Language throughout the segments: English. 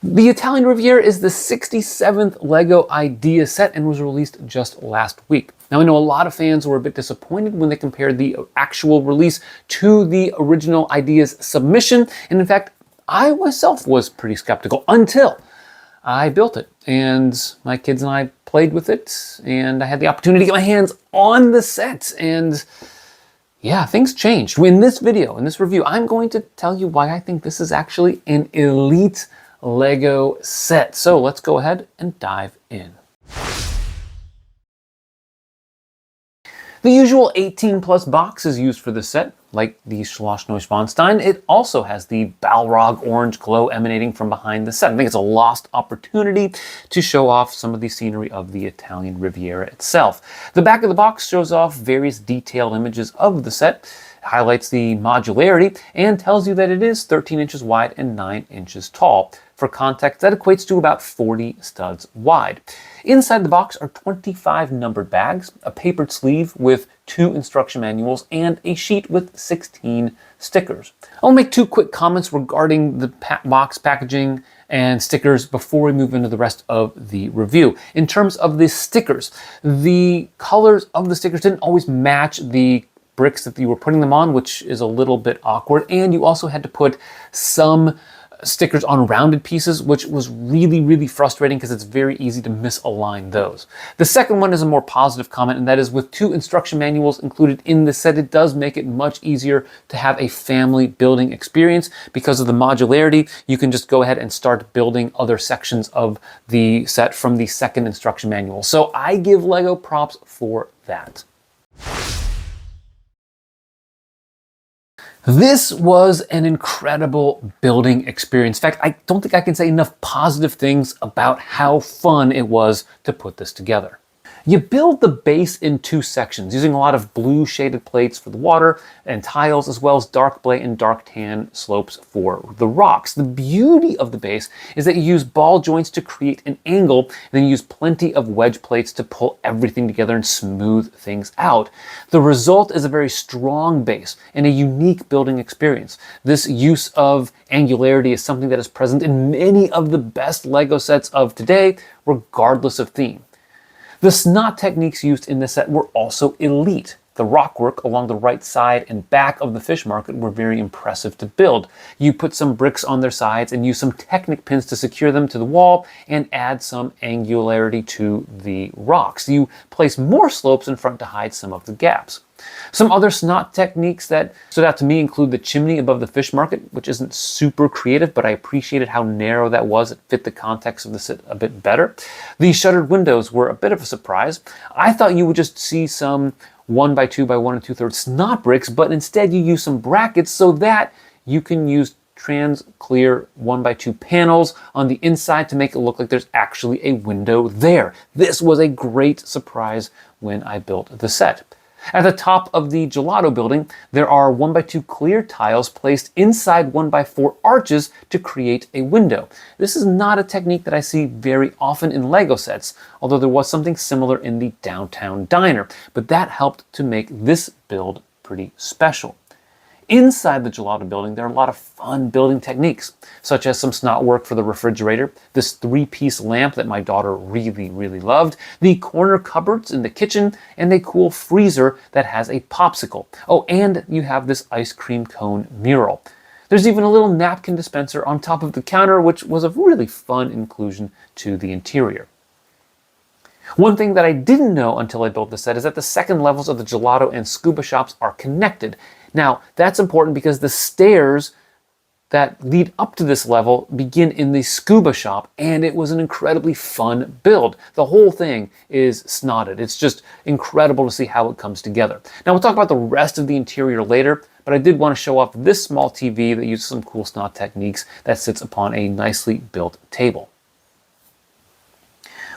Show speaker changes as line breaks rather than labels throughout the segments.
The Italian Riviera is the 67th Lego Idea set and was released just last week. Now, I know a lot of fans were a bit disappointed when they compared the actual release to the original Ideas submission, and in fact, I myself was pretty skeptical until I built it, and my kids and I played with it, and I had the opportunity to get my hands on the set, and yeah, things changed. In this video, in this review, I'm going to tell you why I think this is actually an elite Lego set. So let's go ahead and dive in. The usual 18+ box is used for this set. Like the Schloss Neuschwanstein, it also has the Balrog orange glow emanating from behind the set. I think it's a lost opportunity to show off some of the scenery of the Italian Riviera itself. The back of the box shows off various detailed images of the set, highlights the modularity, and tells you that it is 13 inches wide and 9 inches tall. For context, that equates to about 40 studs wide. Inside the box are 25 numbered bags, a papered sleeve with 2 instruction manuals, and a sheet with 16 stickers. I'll make 2 quick comments regarding the box packaging and stickers before we move into the rest of the review. In terms of the stickers, the colors of the stickers didn't always match the bricks that you were putting them on, which is a little bit awkward, and you also had to put some stickers on rounded pieces, which was really frustrating because it's very easy to misalign those. The second one is a more positive comment, and that is with 2 instruction manuals included in the set, it does make it much easier to have a family building experience. Because of the modularity, you can just go ahead and start building other sections of the set from the second instruction manual. So I give Lego props for that. This was an incredible building experience. In fact, I don't think I can say enough positive things about how fun it was to put this together. You build the base in 2 sections, using a lot of blue shaded plates for the water and tiles, as well as dark gray and dark tan slopes for the rocks. The beauty of the base is that you use ball joints to create an angle, and then you use plenty of wedge plates to pull everything together and smooth things out. The result is a very strong base and a unique building experience. This use of angularity is something that is present in many of the best Lego sets of today, regardless of theme. The snot techniques used in this set were also elite. The rockwork along the right side and back of the fish market were very impressive to build. You put some bricks on their sides and use some Technic pins to secure them to the wall and add some angularity to the rocks. You place more slopes in front to hide some of the gaps. Some other snot techniques that stood out to me include the chimney above the fish market, which isn't super creative, but I appreciated how narrow that was. It fit the context of the set a bit better. The shuttered windows were a bit of a surprise. I thought you would just see some 1x2 by 1 2/3 snot bricks, but instead you use some brackets so that you can use trans clear 1x2 panels on the inside to make it look like there's actually a window there. This was a great surprise when I built the set. At the top of the gelato building, there are 1x2 clear tiles placed inside 1x4 arches to create a window. This is not a technique that I see very often in Lego sets, although there was something similar in the downtown diner, but that helped to make this build pretty special. Inside the gelato building, there are a lot of fun building techniques, such as some snot work for the refrigerator, this 3-piece lamp that my daughter really loved, the corner cupboards in the kitchen, and a cool freezer that has a popsicle. Oh, and you have this ice cream cone mural. There's even a little napkin dispenser on top of the counter, which was a really fun inclusion to the interior. One thing that I didn't know until I built the set is that the second levels of the gelato and scuba shops are connected. Now, that's important because the stairs that lead up to this level begin in the scuba shop, and it was an incredibly fun build. The whole thing is snotted. It's just incredible to see how it comes together. Now, we'll talk about the rest of the interior later, but I did want to show off this small TV that uses some cool snot techniques that sits upon a nicely built table.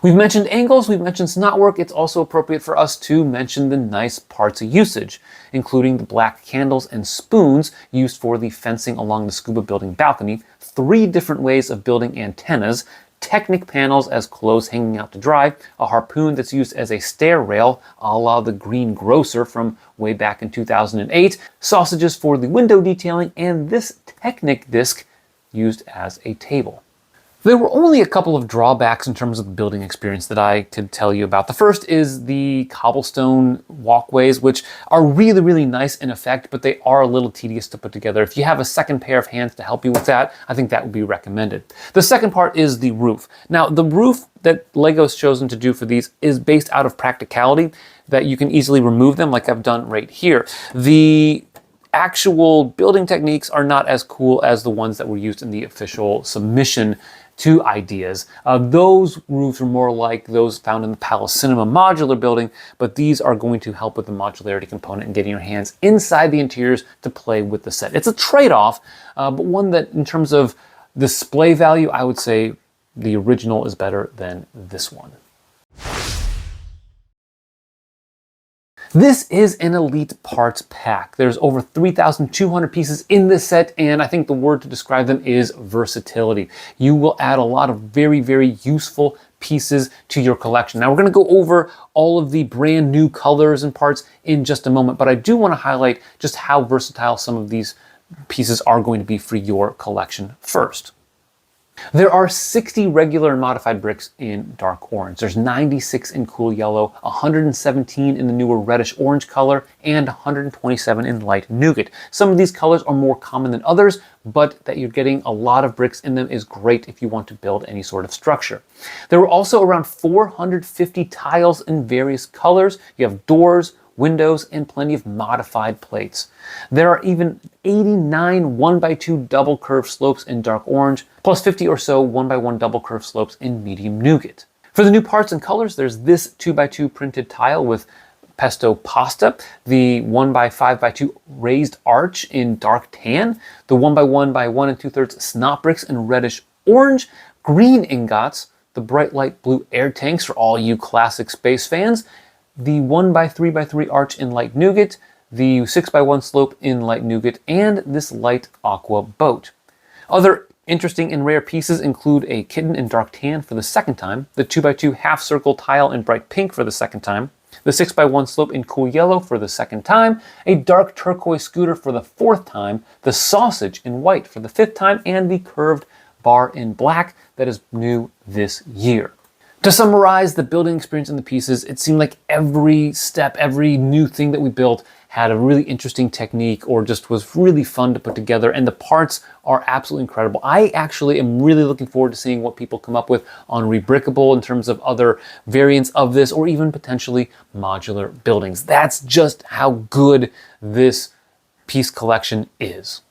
We've mentioned angles, we've mentioned snot work. It's also appropriate for us to mention the nice parts of usage, including the black candles and spoons used for the fencing along the scuba building balcony, 3 different ways of building antennas, Technic panels as clothes hanging out to dry, a harpoon that's used as a stair rail, a la the Green Grocer from way back in 2008, sausages for the window detailing, and this Technic disc used as a table. There were only a couple of drawbacks in terms of the building experience that I could tell you about. The first is the cobblestone walkways, which are really, really nice in effect, but they are a little tedious to put together. If you have a second pair of hands to help you with that, I think that would be recommended. The second part is the roof. Now, the roof that Lego's chosen to do for these is based out of practicality, that you can easily remove them like I've done right here. The actual building techniques are not as cool as the ones that were used in the official submission to Ideas. Those roofs are more like those found in the Palace Cinema modular building, but these are going to help with the modularity component and getting your hands inside the interiors to play with the set. It's a trade-off, but one that in terms of display value, I would say the original is better than this one. This is an elite parts pack. There's over 3,200 pieces in this set, and I think the word to describe them is versatility. You will add a lot of very, very useful pieces to your collection. Now we're going to go over all of the brand new colors and parts in just a moment, but I do want to highlight just how versatile some of these pieces are going to be for your collection first. There are 60 regular and modified bricks in dark orange. There's 96 in cool yellow, 117 in the newer reddish orange color, and 127 in light nougat. Some of these colors are more common than others, but that you're getting a lot of bricks in them is great if you want to build any sort of structure. There were also around 450 tiles in various colors. You have doors, windows, and plenty of modified plates. There are even 89 1x2 double curved slopes in dark orange, plus 50 or so 1x1 double curved slopes in medium nougat. For the new parts and colors, there's this 2x2 printed tile with pesto pasta, the 1x5x2 raised arch in dark tan, the 1x1 by 1 2/3 snot bricks in reddish orange, green ingots, the bright light blue air tanks for all you classic space fans, the 1x3x3 arch in light nougat, the 6x1 slope in light nougat, and this light aqua boat. Other interesting and rare pieces include a kitten in dark tan for the second time, the 2x2 half circle tile in bright pink for the second time, the 6x1 slope in cool yellow for the second time, a dark turquoise scooter for the fourth time, the sausage in white for the fifth time, and the curved bar in black that is new this year. To summarize the building experience in the pieces, it seemed like every step, every new thing that we built had a really interesting technique or just was really fun to put together, and the parts are absolutely incredible. I actually am really looking forward to seeing what people come up with on Rebrickable in terms of other variants of this or even potentially modular buildings. That's just how good this piece collection is.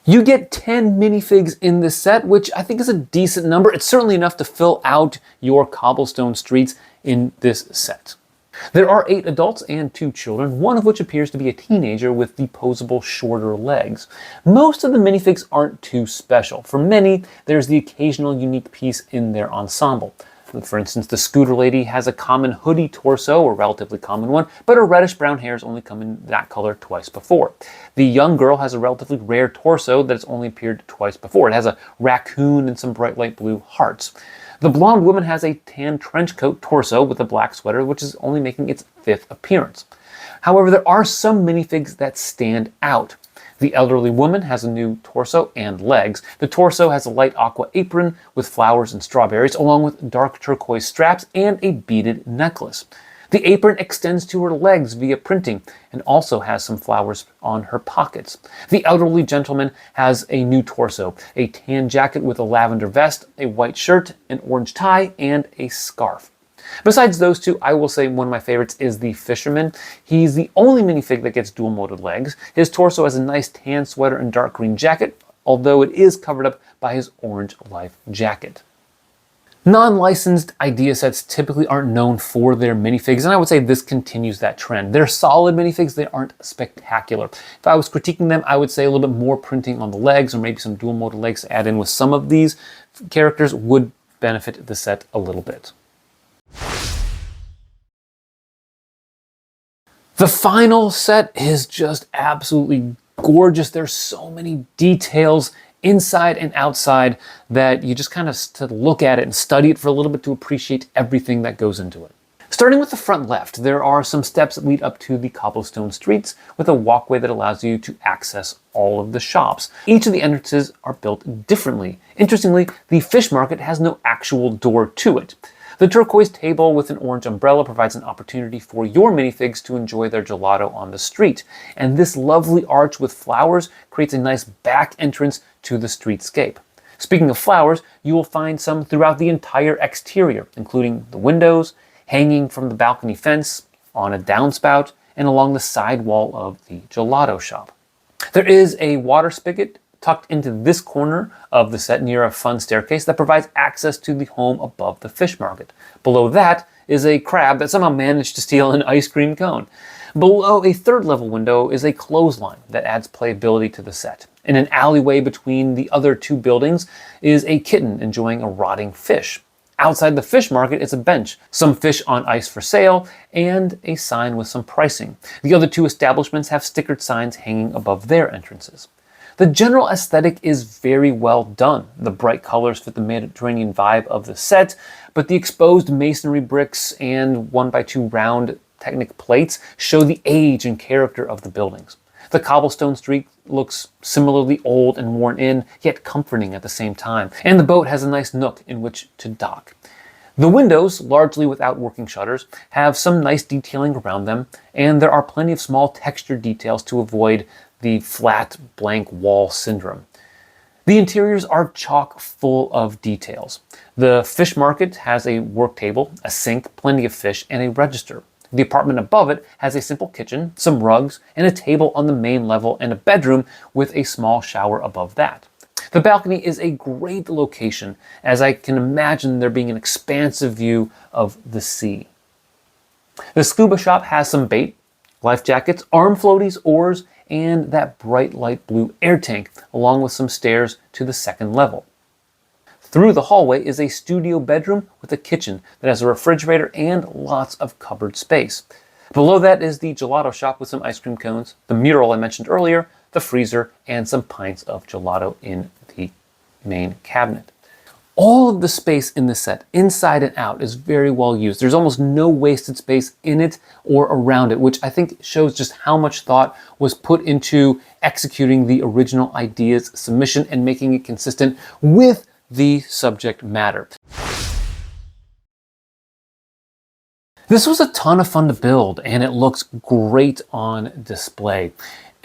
You get 10 minifigs in this set, which I think is a decent number. It's certainly enough to fill out your cobblestone streets in this set. There are 8 adults and 2 children, one of which appears to be a teenager with the posable shorter legs. Most of the minifigs aren't too special. For many, there's the occasional unique piece in their ensemble. For instance, the scooter lady has a common hoodie torso, a relatively common one, but her reddish brown hairs only come in that color twice before. The young girl has a relatively rare torso that has only appeared twice before. It has a raccoon and some bright light blue hearts. The blonde woman has a tan trench coat torso with a black sweater, which is only making its 5th appearance. However, there are some minifigs that stand out. The elderly woman has a new torso and legs. The torso has a light aqua apron with flowers and strawberries, along with dark turquoise straps and a beaded necklace. The apron extends to her legs via printing and also has some flowers on her pockets. The elderly gentleman has a new torso, a tan jacket with a lavender vest, a white shirt, an orange tie, and a scarf. Besides those two, I will say one of my favorites is the fisherman. He's the only minifig that gets dual-molded legs. His torso has a nice tan sweater and dark green jacket, although it is covered up by his orange life jacket. Non-licensed idea sets typically aren't known for their minifigs, and I would say this continues that trend. They're solid minifigs, they aren't spectacular. If I was critiquing them, I would say a little bit more printing on the legs or maybe some dual-molded legs to add in with some of these characters would benefit the set a little bit. The final set is just absolutely gorgeous. There's so many details inside and outside that you just kind of look at it and study it for a little bit to appreciate everything that goes into it. Starting with the front left, there are some steps that lead up to the cobblestone streets with a walkway that allows you to access all of the shops. Each of the entrances are built differently. Interestingly, the fish market has no actual door to it. The turquoise table with an orange umbrella provides an opportunity for your minifigs to enjoy their gelato on the street. And this lovely arch with flowers creates a nice back entrance to the streetscape. Speaking of flowers, you will find some throughout the entire exterior, including the windows, hanging from the balcony fence, on a downspout, and along the side wall of the gelato shop. There is a water spigot tucked into this corner of the set near a fun staircase that provides access to the home above the fish market. Below that is a crab that somehow managed to steal an ice cream cone. Below a third level window is a clothesline that adds playability to the set. In an alleyway between the other two buildings is a kitten enjoying a rotting fish. Outside the fish market is a bench, some fish on ice for sale, and a sign with some pricing. The other two establishments have stickered signs hanging above their entrances. The general aesthetic is very well done. The bright colors fit the Mediterranean vibe of the set, but the exposed masonry bricks and 1x2 round Technic plates show the age and character of the buildings. The cobblestone street looks similarly old and worn in, yet comforting at the same time, and the boat has a nice nook in which to dock. The windows, largely without working shutters, have some nice detailing around them, and there are plenty of small texture details to avoid the flat, blank wall syndrome. The interiors are chock full of details. The fish market has a work table, a sink, plenty of fish, and a register. The apartment above it has a simple kitchen, some rugs, and a table on the main level and a bedroom with a small shower above that. The balcony is a great location, as I can imagine there being an expansive view of the sea. The scuba shop has some bait, life jackets, arm floaties, oars, and that bright light blue air tank, along with some stairs to the second level. Through the hallway is a studio bedroom with a kitchen that has a refrigerator and lots of cupboard space. Below that is the gelato shop with some ice cream cones, the mural I mentioned earlier, the freezer, and some pints of gelato in the main cabinet. All of the space in the set, inside and out, is very well used. There's almost no wasted space in it or around it, which I think shows just how much thought was put into executing the original ideas submission and making it consistent with the subject matter. This was a ton of fun to build, and it looks great on display.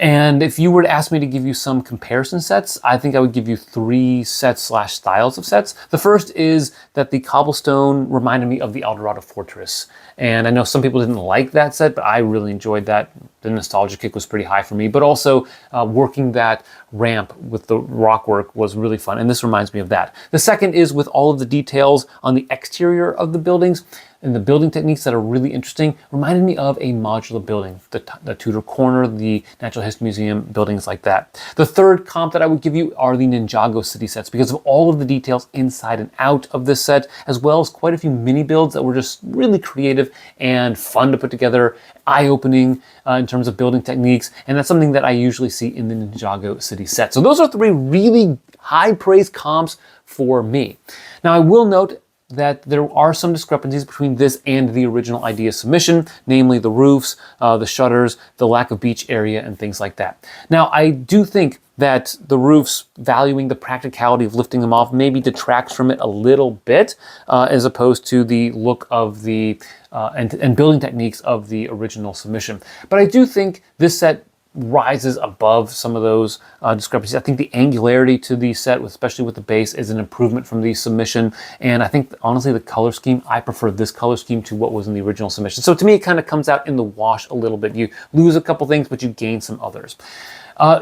And if you were to ask me to give you some comparison sets, I think I would give you 3 sets/styles of sets. The first is that the cobblestone reminded me of the Eldorado Fortress. And I know some people didn't like that set, but I really enjoyed that. The nostalgia kick was pretty high for me, but also working that ramp with the rock work was really fun. And this reminds me of that. The second is with all of the details on the exterior of the buildings and the building techniques that are really interesting, reminded me of a modular building, the Tudor Corner, the Natural History Museum, buildings like that. The third comp that I would give you are the Ninjago city sets because of all of the details inside and out of this set, as well as quite a few mini builds that were just really creative and fun to put together, eye-opening in terms of building techniques, and that's something that I usually see in the Ninjago city set. So those are 3 really high praise comps for me. Now I will note that there are some discrepancies between this and the original idea submission, namely the roofs, the shutters, the lack of beach area, and things like that. Now, I do think that the roofs, valuing the practicality of lifting them off, maybe detracts from it a little bit, as opposed to the look of the and building techniques of the original submission. But I do think this set rises above some of those discrepancies. I think the angularity to the set, especially with the base, is an improvement from the submission. And I think, honestly, the color scheme, I prefer this color scheme to what was in the original submission. So to me, it kind of comes out in the wash a little bit. You lose a couple things, but you gain some others.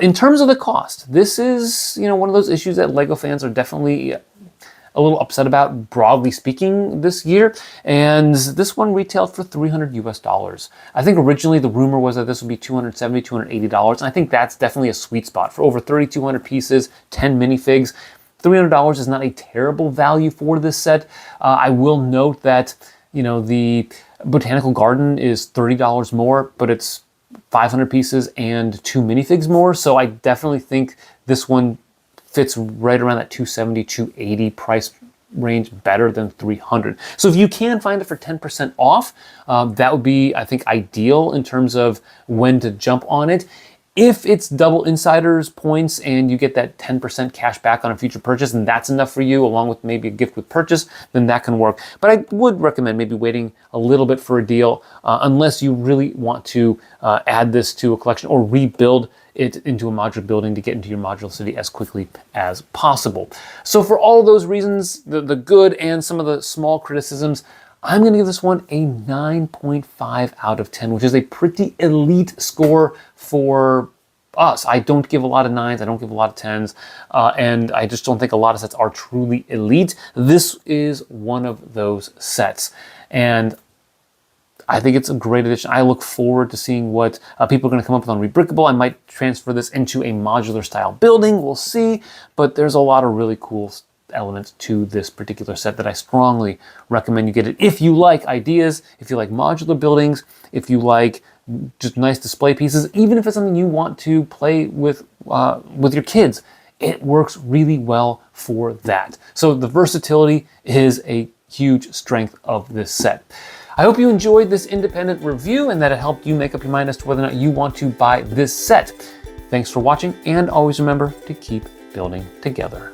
In terms of the cost, this is, one of those issues that Lego fans are definitely a little upset about, broadly speaking, this year. And this one retailed for $300 US. I think originally the rumor was that this would be $270, $280. And I think that's definitely a sweet spot. For over 3,200 pieces, 10 minifigs, $300 is not a terrible value for this set. I will note that, the Botanical Garden is $30 more, but it's 500 pieces and 2 minifigs more. So I definitely think this one fits right around that $270, $280 price range better than 300. So if you can find it for 10% off, that would be, I think, ideal in terms of when to jump on it. If it's double insiders points and you get that 10% cash back on a future purchase, and that's enough for you, along with maybe a gift with purchase, then that can work. But I would recommend maybe waiting a little bit for a deal, unless you really want to add this to a collection or rebuild it into a modular building to get into your modular city as quickly as possible. So for all those reasons, the good and some of the small criticisms, I'm going to give this one a 9.5 out of 10, which is a pretty elite score for us. I don't give a lot of 9s, I don't give a lot of 10s, and I just don't think a lot of sets are truly elite. This is one of those sets, and I think it's a great addition. I look forward to seeing what people are going to come up with on Rebrickable. I might transfer this into a modular style building, we'll see, but there's a lot of really cool elements to this particular set that I strongly recommend you get it. If you like ideas, if you like modular buildings, if you like just nice display pieces, even if it's something you want to play with your kids, it works really well for that. So the versatility is a huge strength of this set. I hope you enjoyed this independent review and that it helped you make up your mind as to whether or not you want to buy this set. Thanks for watching, and always remember to keep building together.